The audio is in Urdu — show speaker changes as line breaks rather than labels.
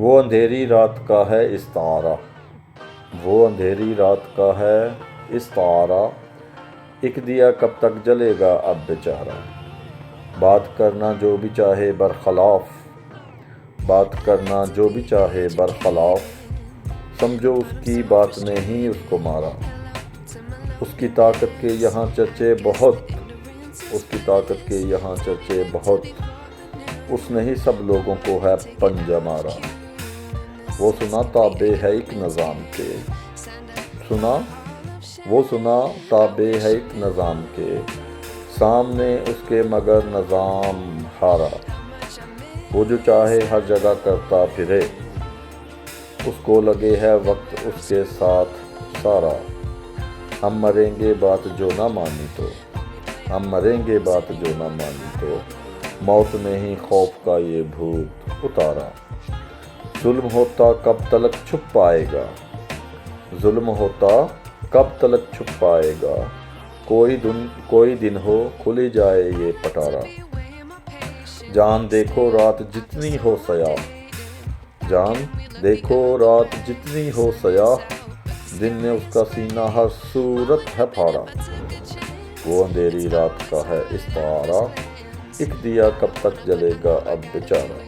وہ اندھیری رات کا ہے استعارہ، وہ اندھیری رات کا ہے استعارہ، ایک دیا کب تک جلے گا اب بیچارہ۔ بات کرنا جو بھی چاہے برخلاف، بات کرنا جو بھی چاہے برخلاف، سمجھو اس کی بات نے ہی اس کو مارا۔ اس کی طاقت کے یہاں چرچے بہت، اس کی طاقت کے یہاں چرچے بہت، اس نے ہی سب لوگوں کو ہے پنجہ مارا۔ وہ سنا تابع ہے ایک نظام کے، وہ سنا تابع ہے ایک نظام کے، سامنے اس کے مگر نظام ہارا۔ وہ جو چاہے ہر جگہ کرتا پھرے، اس کو لگے ہے وقت اس کے ساتھ سارا۔ ہم مریں گے بات جو نہ مانی تو، ہم مریں گے بات جو نہ مانی تو، موت نے ہی خوف کا یہ بھوت اتارا۔ ظلم ہوتا کب تلک چھپ پائے گا، ظلم ہوتا کب تلک چھپ پائے گا، کوئی دن ہو کھل جائے یہ پٹارا۔ جان دیکھو رات جتنی ہو سیاہ، جان دیکھو رات جتنی ہو سیاہ، دن نے اس کا سینہ ہر صورت ہے پھاڑا۔ وہ اندھیری رات کا ہے استعارہ، ایک دیا کب تک جلے گا اب بیچارہ۔